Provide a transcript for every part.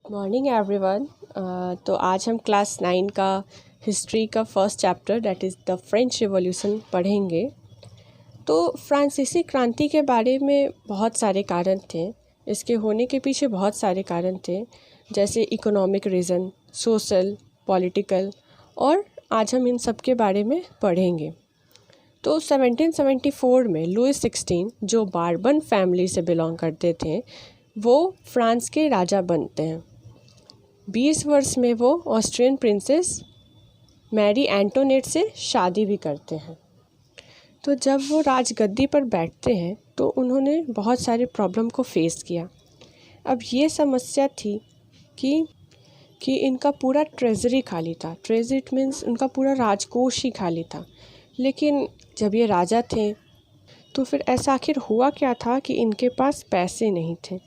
Morning everyone. तो आज हम क्लास 9 का हिस्ट्री का first chapter that is the French revolution पढ़ेंगे। तो फ्रांसीसी क्रांति के बारे में बहुत सारे कारण थे। इसके होने के पीछे बहुत सारे कारण थे, जैसे इकोनॉमिक रीज़न, सोशल, पॉलिटिकल, और आज हम इन सब के बारे में पढ़ेंगे। तो 1774 में लुई 16 जो बार्बन फैमिली से बिलोंग करते थे वो फ्रांस के राजा बनते हैं। 20 वर्ष में वो ऑस्ट्रियन प्रिंसेस मैरी एंटोनेट से शादी भी करते हैं। तो जब वो राजगद्दी पर बैठते हैं तो उन्होंने बहुत सारे प्रॉब्लम को फेस किया। अब ये समस्या थी कि इनका पूरा ट्रेजरी खाली था। ट्रेजरी मीन्स उनका पूरा राजकोष ही खाली था। लेकिन जब ये राजा थे तो फिर ऐसा आखिर हुआ क्या था कि इनके पास पैसे नहीं थे,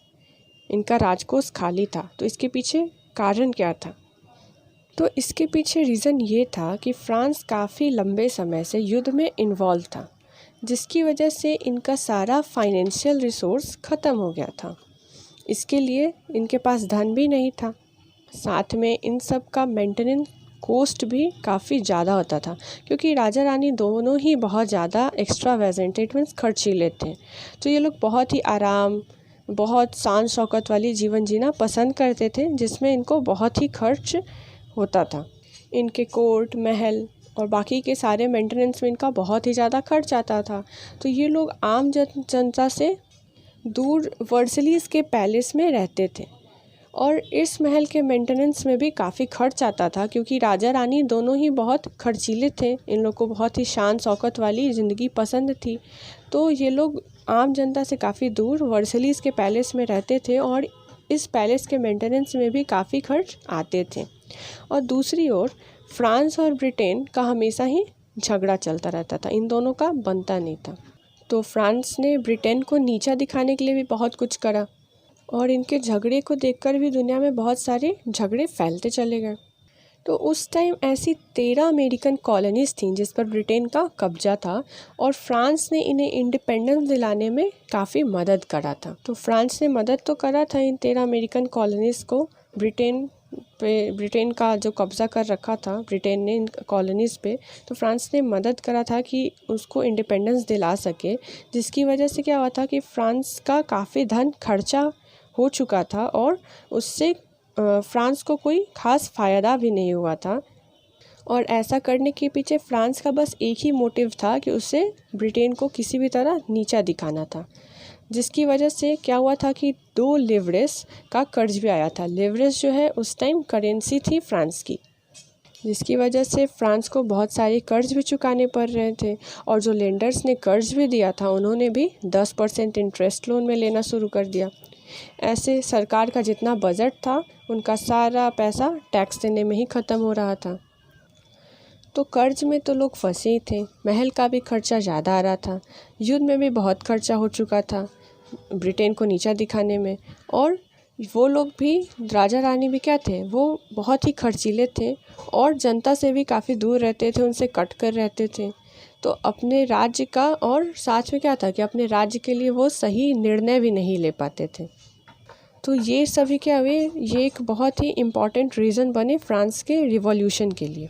इनका राजकोष खाली था। तो इसके पीछे कारण क्या था? तो इसके पीछे रीज़न ये था कि फ्रांस काफ़ी लंबे समय से युद्ध में इन्वॉल्व था, जिसकी वजह से इनका सारा फाइनेंशियल रिसोर्स ख़त्म हो गया था। इसके लिए इनके पास धन भी नहीं था। साथ में इन सब का मेंटेनेंस कॉस्ट भी काफ़ी ज़्यादा होता था, क्योंकि राजा रानी दोनों ही बहुत ज़्यादा एक्स्ट्रावेजेंट मीन्स खर्चीले थे। तो ये लोग बहुत ही आराम, बहुत शान शौकत वाली जीवन जीना पसंद करते थे, जिसमें इनको बहुत ही खर्च होता था। इनके कोर्ट, महल और बाकी के सारे मेंटेनेंस में इनका बहुत ही ज़्यादा खर्च आता था। तो ये लोग आम जनता से दूर वर्सलीज के पैलेस में रहते थे, और इस महल के मेंटेनेंस में भी काफ़ी खर्च आता था, क्योंकि राजा रानी दोनों ही बहुत खर्चीले थे। इन लोग को बहुत ही शान शौकत वाली ज़िंदगी पसंद थी। तो ये लोग आम जनता से काफ़ी दूर वर्सलीज के पैलेस में रहते थे, और इस पैलेस के मेंटेनेंस में भी काफ़ी खर्च आते थे। और दूसरी ओर फ्रांस और ब्रिटेन का हमेशा ही झगड़ा चलता रहता था, इन दोनों का बनता नहीं था। तो फ्रांस ने ब्रिटेन को नीचा दिखाने के लिए भी बहुत कुछ करा, और इनके झगड़े को देखकर भी दुनिया में बहुत सारे झगड़े फैलते चले गए। तो उस टाइम ऐसी 13 अमेरिकन कॉलोनीज थीं जिस पर ब्रिटेन का कब्जा था, और फ्रांस ने इन्हें इंडिपेंडेंस दिलाने में काफ़ी मदद करा था। तो फ्रांस ने मदद तो करा था इन 13 अमेरिकन कॉलोनीज़ को ब्रिटेन का जो कब्ज़ा कर रखा था ब्रिटेन ने इन कॉलोनीज़ पे, तो फ्रांस ने मदद करा था कि उसको इंडिपेंडेंस दिला सके। जिसकी वजह से क्या हुआ था कि फ्रांस का काफ़ी धन खर्चा हो चुका था, और उससे फ्रांस को कोई ख़ास फ़ायदा भी नहीं हुआ था। और ऐसा करने के पीछे फ्रांस का बस एक ही मोटिव था कि उसे ब्रिटेन को किसी भी तरह नीचा दिखाना था। जिसकी वजह से क्या हुआ था कि 2 लिवरेस का कर्ज भी आया था। लिवरेस जो है उस टाइम करेंसी थी फ्रांस की, जिसकी वजह से फ्रांस को बहुत सारे कर्ज भी चुकाने पड़ रहे थे। और जो लेंडर्स ने कर्ज भी दिया था उन्होंने भी 10% इंटरेस्ट लोन में लेना शुरू कर दिया। ऐसे सरकार का जितना बजट था उनका सारा पैसा टैक्स देने में ही ख़त्म हो रहा था। तो कर्ज में तो लोग फंसे ही थे, महल का भी खर्चा ज़्यादा आ रहा था, युद्ध में भी बहुत खर्चा हो चुका था ब्रिटेन को नीचा दिखाने में। और वो लोग भी, राजा रानी भी क्या थे, वो बहुत ही खर्चीले थे और जनता से भी काफ़ी दूर रहते थे, उनसे कट कर रहते थे। तो अपने राज्य का, और साथ में क्या था कि अपने राज्य के लिए वो सही निर्णय भी नहीं ले पाते थे। तो ये सभी क्या हुए, ये एक बहुत ही इम्पॉर्टेंट रीज़न बने फ्रांस के रिवॉल्यूशन के लिए।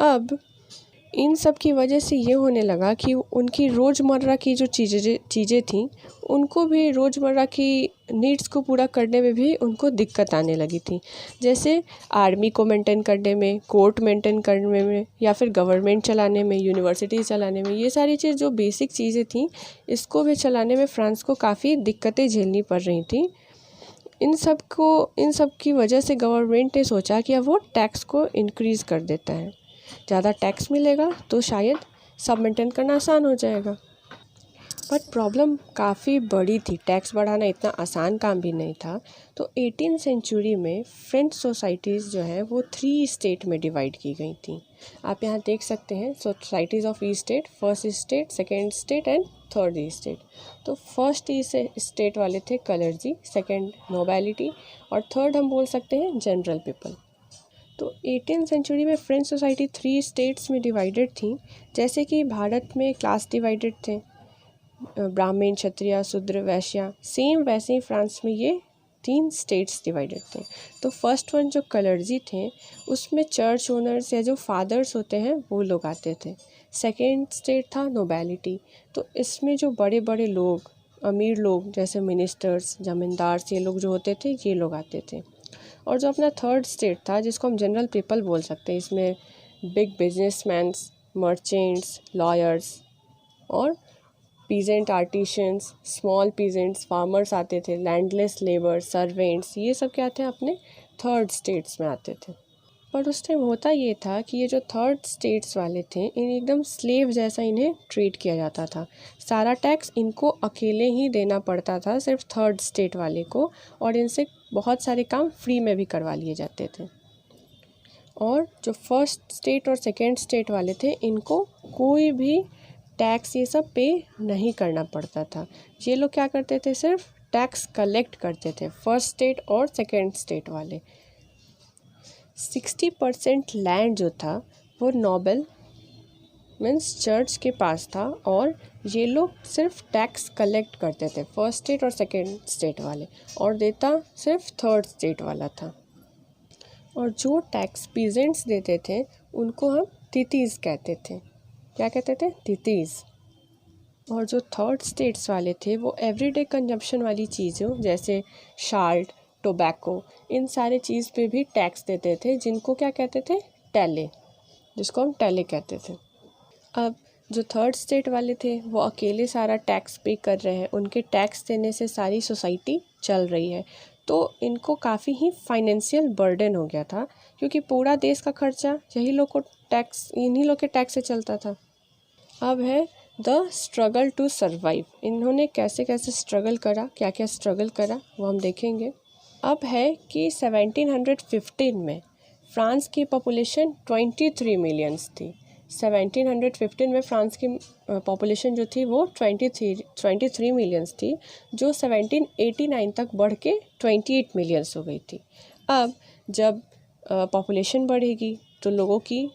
अब इन सब की वजह से ये होने लगा कि उनकी रोज़मर्रा की जो चीज़ें थीं, उनको भी रोज़मर्रा की नीड्स को पूरा करने में भी उनको दिक्कत आने लगी थी। जैसे आर्मी को मेंटेन करने में, कोर्ट मेंटेन करने में, या फिर गवर्नमेंट चलाने में, यूनिवर्सिटी चलाने में, ये सारी चीज़ जो बेसिक चीज़ें थीं इसको भी चलाने में फ्रांस को काफ़ी दिक्कतें झेलनी पड़ रही थी। इन सब की वजह से गवर्नमेंट ने सोचा कि अब वो टैक्स को इंक्रीज़ कर देता है। ज़्यादा टैक्स मिलेगा तो शायद सब मेंटेन करना आसान हो जाएगा। बट प्रॉब्लम काफ़ी बड़ी थी, टैक्स बढ़ाना इतना आसान काम भी नहीं था। तो 18th सेंचुरी में फ्रेंच सोसाइटीज़ जो है वो 3 स्टेट में डिवाइड की गई थी। आप यहाँ देख सकते हैं societies of E state, first state, second state and third E state. तो फर्स्ट ई स्टेट वाले थे कलर्जी, सेकेंड नोबैलिटी, और थर्ड हम बोल सकते हैं जनरल पीपल। तो 18th सेंचुरी में फ्रेंच सोसाइटी 3 स्टेट्स में डिवाइडेड थी। जैसे कि भारत में क्लास डिवाइडेड थे, ब्राह्मण, क्षत्रिय, शूद्र, वैश्य, सेम वैसे ही फ्रांस में ये 3 स्टेट्स डिवाइडेड थे। तो फर्स्ट वन जो कलर्जी थे उसमें चर्च ओनर्स या जो फादर्स होते हैं वो लोग आते थे। सेकेंड स्टेट था नोबैलिटी, तो इसमें जो बड़े बड़े लोग, अमीर लोग जैसे मिनिस्टर्स, जमींदार, ये लोग जो होते थे ये लोग आते थे। और जो अपना थर्ड स्टेट था जिसको हम जनरल पीपल बोल सकते हैं, इसमें बिग बिजनेसमैन्स, मर्चेंट्स, लॉयर्स और peasant artisans, small peasants, farmers आते थे, लैंडलेस लेबर, सर्वेंट्स, ये सब क्या थे अपने थर्ड स्टेट्स में आते थे। पर उस टाइम होता ये था कि ये जो थर्ड स्टेट्स वाले थे इन एकदम स्लेव जैसा इन्हें ट्रीट किया जाता था। सारा टैक्स इनको अकेले ही देना पड़ता था, सिर्फ थर्ड स्टेट वाले को, और इनसे बहुत सारे काम फ्री में भी करवा लिए जाते थे। और जो फर्स्ट स्टेट और सेकेंड स्टेट वाले थे इनको कोई भी टैक्स ये सब पे नहीं करना पड़ता था। ये लोग क्या करते थे, सिर्फ टैक्स कलेक्ट करते थे, फर्स्ट स्टेट और सेकेंड स्टेट वाले। 60% लैंड जो था वो नोबल मीन्स चर्च के पास था, और ये लोग सिर्फ टैक्स कलेक्ट करते थे, फर्स्ट स्टेट और सेकेंड स्टेट वाले, और देता सिर्फ थर्ड स्टेट वाला था। और जो टैक्स पीजेंट्स देते थे उनको हम तितीज कहते थे। क्या कहते थे? तितीज। और जो थर्ड स्टेट्स वाले थे वो एवरीडे कंजप्शन वाली चीज़ों जैसे शाल्ट, टोबैको, इन सारे चीज़ पे भी टैक्स देते थे, जिनको क्या कहते थे? टैले, जिसको हम टैले कहते थे। अब जो थर्ड स्टेट वाले थे वो अकेले सारा टैक्स पे कर रहे हैं, उनके टैक्स देने से सारी सोसाइटी चल रही है, तो इनको काफ़ी ही फाइनेंशियल बर्डन हो गया था, क्योंकि पूरा देश का खर्चा यही लोग को टैक्स, इन्हीं लोग के टैक्स से चलता था। अब है द स्ट्रगल टू सर्वाइव। इन्होंने कैसे कैसे स्ट्रगल करा, क्या क्या स्ट्रगल करा वो हम देखेंगे। अब है कि 1715 में फ्रांस की पॉपुलेशन 23 मिलियंस थी। 1715 में फ्रांस की पॉपुलेशन जो थी वो 23 मिलियंस थी, जो 1789 तक बढ़ के 28 मिलियंस हो गई थी। अब जब पॉपुलेशन बढ़ेगी तो लोगों की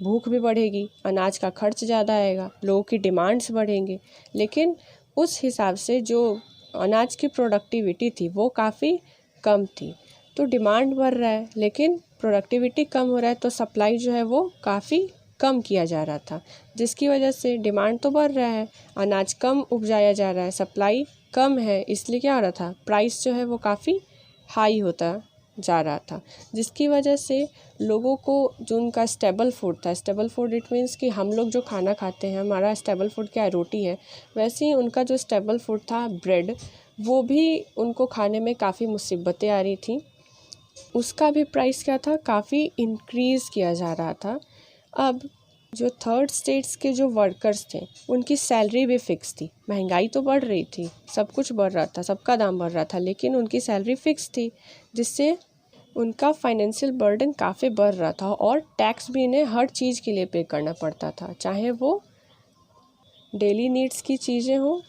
भूख भी बढ़ेगी, अनाज का खर्च ज़्यादा आएगा, लोगों की डिमांड्स बढ़ेंगे, लेकिन उस हिसाब से जो अनाज की प्रोडक्टिविटी थी वो काफ़ी कम थी। तो डिमांड बढ़ रहा है लेकिन प्रोडक्टिविटी कम हो रहा है, तो सप्लाई जो है वो काफ़ी कम किया जा रहा था, जिसकी वजह से डिमांड तो बढ़ रहा है, अनाज कम उपजाया जा रहा है, सप्लाई कम है, इसलिए क्या हो रहा था, प्राइस जो है वो काफ़ी हाई होता जा रहा था, जिसकी वजह से लोगों को जो उनका स्टेबल फूड था, स्टेबल फूड इट मीन्स कि हम लोग जो खाना खाते हैं, हमारा स्टेबल फूड क्या है, रोटी है, वैसे ही उनका जो स्टेबल फूड था ब्रेड, वो भी उनको खाने में काफ़ी मुसीबतें आ रही थी, उसका भी प्राइस क्या था, काफ़ी इंक्रीज़ किया जा रहा था। अब जो थर्ड स्टेट्स के जो वर्कर्स थे उनकी सैलरी भी फिक्स थी, महंगाई तो बढ़ रही थी, सब कुछ बढ़ रहा था, सबका दाम बढ़ रहा था, लेकिन उनकी सैलरी फिक्स थी, जिससे उनका फाइनेंशियल बर्डन काफ़ी बढ़ रहा था, और टैक्स भी इन्हें हर चीज़ के लिए पे करना पड़ता था, चाहे वो डेली नीड्स की चीज़ें हों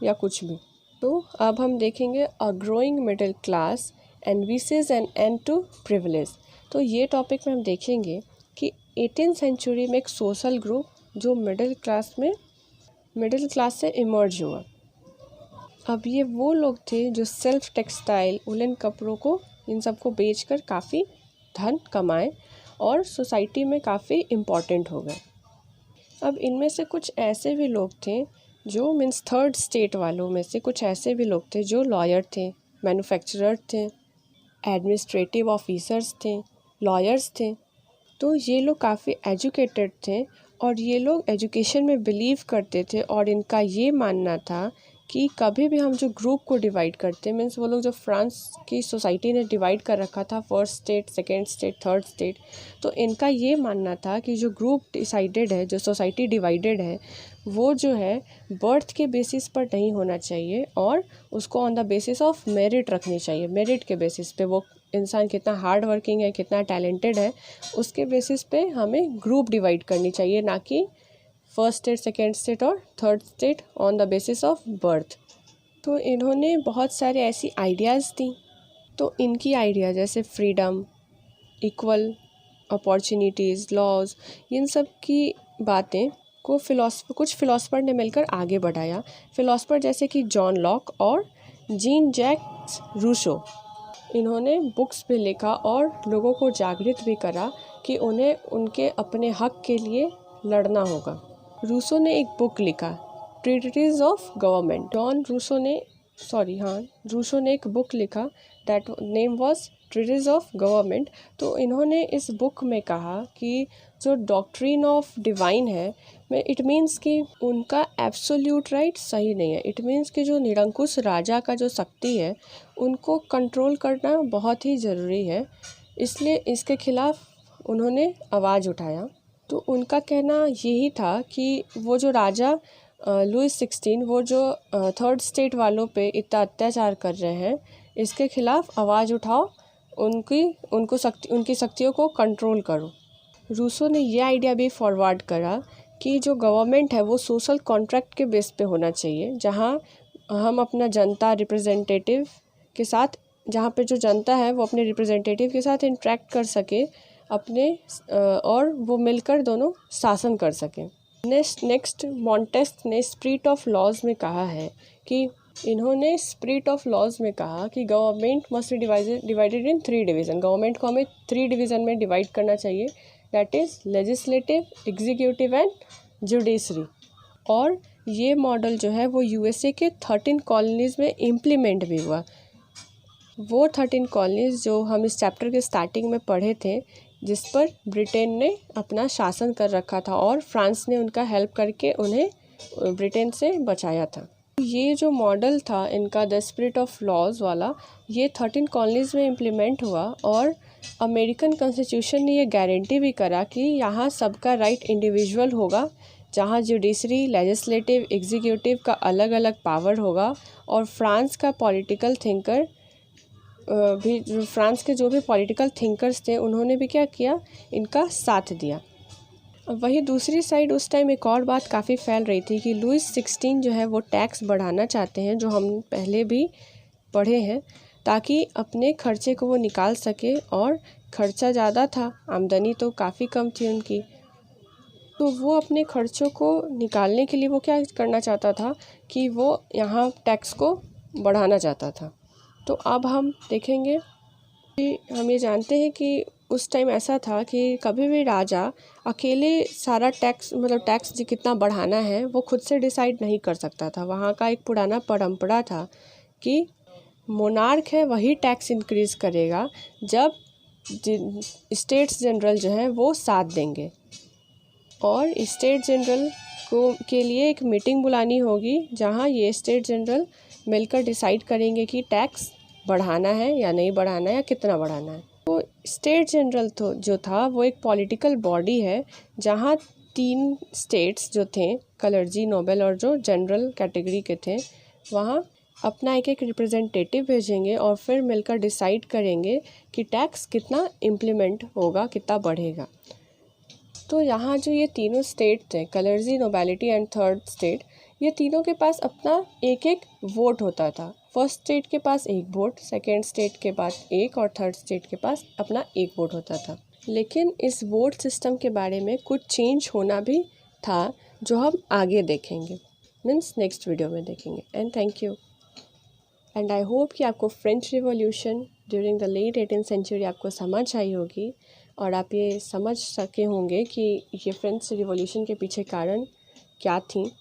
या कुछ भी। तो अब हम देखेंगे a growing middle class envisages and end to privilege. तो ये टॉपिक में हम देखेंगे कि 18th सेंचुरी में एक सोशल ग्रुप जो मिडिल क्लास से इमर्ज हुआ। अब ये वो लोग थे जो सेल्फ टेक्सटाइल, उलन कपड़ों को, इन सबको बेचकर काफ़ी धन कमाए और सोसाइटी में काफ़ी इम्पॉर्टेंट हो गए। अब इनमें से कुछ ऐसे भी लोग थे जो मीन्स थर्ड स्टेट वालों में से कुछ ऐसे भी लोग थे जो लॉयर थे, मैन्युफैक्चरर थे, एडमिनिस्ट्रेटिव ऑफिसर्स थे, लॉयर्स थे। तो ये लोग काफ़ी एजुकेटेड थे और ये लोग एजुकेशन में बिलीव करते थे, और इनका ये मानना था कि कभी भी हम जो ग्रुप को डिवाइड करते, मीन्स वो लोग जो फ्रांस की सोसाइटी ने डिवाइड कर रखा था, first state, second state, third state, तो इनका ये मानना था कि जो ग्रुप डिसाइडेड है, जो सोसाइटी डिवाइडेड है, वो जो है बर्थ के बेसिस पर नहीं होना चाहिए, और उसको on the basis of merit रखनी चाहिए। मेरिट के बेसिस पे वो इंसान कितना हार्ड वर्किंग है, कितना टैलेंटेड है, उसके बेसिस पे हमें ग्रुप डिवाइड करनी चाहिए, ना कि फर्स्ट स्टेट, सेकेंड स्टेट और third state on the basis of birth. तो इन्होंने बहुत सारे ऐसी आइडियाज़ दी। तो इनकी आइडिया जैसे फ्रीडम, इक्वल अपॉर्चुनिटीज़, लॉज, इन सब की बातें को कुछ फिलोसफर ने मिलकर आगे बढ़ाया। फिलोसफर जैसे कि जॉन लॉक और जीन जैक्स रूसो, इन्होंने बुक्स पे लिखा और लोगों को जागृत भी करा कि उन्हें उनके अपने हक के लिए लड़ना होगा। रूसो ने एक बुक लिखा, ट्रीटिज ऑफ गवर्नमेंट। रूसो ने एक बुक लिखा, that name was treatise of government. तो इन्होंने इस बुक में कहा कि जो डॉक्ट्रिन ऑफ डिवाइन है, इट मीन्स कि उनका एब्सोल्यूट राइट सही नहीं है। इट मीन्स कि जो निरंकुश राजा का जो शक्ति है उनको कंट्रोल करना बहुत ही ज़रूरी है, इसलिए इसके खिलाफ उन्होंने आवाज़ उठाया। तो उनका कहना यही था कि वो जो राजा लुइस 16 वो जो थर्ड स्टेट वालों पे इतना अत्याचार कर रहे हैं, इसके खिलाफ आवाज़ उठाओ, उनकी शक्तियों को कंट्रोल करो। रूसो ने ये आइडिया भी फॉरवर्ड करा कि जो गवर्नमेंट है वो सोशल कॉन्ट्रैक्ट के बेस पे होना चाहिए, जहाँ हम अपना जनता रिप्रेजेंटेटिव के साथ, जहाँ पे जो जनता है वो अपने रिप्रेजेंटेटिव के साथ इंटरेक्ट कर सके अपने और वो मिलकर दोनों शासन कर सकें। नेक्स्ट मॉन्टेस्क ने स्पिरिट ऑफ लॉज में कहा है कि इन्होंने स्पिरिट ऑफ लॉज में कहा कि government must be divided in 3 division. Government को हमें 3 डिवीज़न में डिवाइड करना चाहिए, that is legislative, executive and judiciary. और ये मॉडल जो है वो यूएसए के 13 कॉलोनीज़ में इम्प्लीमेंट भी हुआ। वो 13 कॉलोनीज़ जो हम इस चैप्टर के स्टार्टिंग में पढ़े थे, जिस पर ब्रिटेन ने अपना शासन कर रखा था और फ्रांस ने उनका हेल्प करके उन्हें ब्रिटेन से बचाया था। ये जो मॉडल था इनका, द स्पिरिट ऑफ लॉज वाला, ये 13 कॉलोनीज़ में इम्प्लीमेंट हुआ और अमेरिकन कॉन्स्टिट्यूशन ने ये गारंटी भी करा कि यहाँ सबका राइट इंडिविजुअल होगा, जहाँ जुडिशरी, लेजिस्लेटिव, एग्जीक्यूटिव का अलग अलग पावर होगा। और फ्रांस का पॉलिटिकल थिंकर भी, फ्रांस के जो भी पॉलिटिकल थिंकर्स थे उन्होंने भी क्या किया, इनका साथ दिया। वही दूसरी साइड उस टाइम एक और बात काफ़ी फैल रही थी कि लुइस 16 जो है वो टैक्स बढ़ाना चाहते हैं, जो हम पहले भी पढ़े हैं, ताकि अपने खर्चे को वो निकाल सके। और खर्चा ज़्यादा था, आमदनी तो काफ़ी कम थी उनकी, तो वो अपने खर्चों को निकालने के लिए वो क्या करना चाहता था कि वो यहाँ टैक्स को बढ़ाना चाहता था। तो अब हम देखेंगे कि हम ये जानते हैं कि उस टाइम ऐसा था कि कभी भी राजा अकेले सारा टैक्स, मतलब टैक्स जी कितना बढ़ाना है वो खुद से डिसाइड नहीं कर सकता था। वहाँ का एक पुराना परंपरा था कि मोनार्क है वही टैक्स इंक्रीज़ करेगा जब स्टेट्स जनरल जो हैं वो साथ देंगे। और स्टेट जनरल के लिए एक मीटिंग बुलानी होगी, जहाँ ये स्टेट जनरल मिलकर डिसाइड करेंगे कि टैक्स बढ़ाना है या नहीं बढ़ाना है या कितना बढ़ाना है। तो स्टेट जनरल तो जो था वो एक पॉलिटिकल बॉडी है, जहाँ 3 स्टेट्स जो थे, कलर्जी, नोबल और जो जनरल कैटेगरी के थे, वहाँ अपना एक एक रिप्रेजेंटेटिव भेजेंगे और फिर मिलकर डिसाइड करेंगे कि टैक्स कितना इम्प्लीमेंट होगा, कितना बढ़ेगा। तो यहाँ जो ये तीनों स्टेट थे, कलर्जी, नोबैलिटी एंड थर्ड स्टेट, ये तीनों के पास अपना एक एक वोट होता था। फर्स्ट स्टेट के पास 1 वोट, सेकेंड स्टेट के पास 1 और थर्ड स्टेट के पास अपना 1 वोट होता था। लेकिन इस वोट सिस्टम के बारे में कुछ चेंज होना भी था, जो हम आगे देखेंगे, मीन्स नेक्स्ट वीडियो में देखेंगे। And thank you. And I hope कि आपको French Revolution during the late 18th century आपको समझ आई होगी और आप ये समझ सके होंगे कि ये फ्रेंच रिवॉल्यूशन के पीछे कारण क्या थी।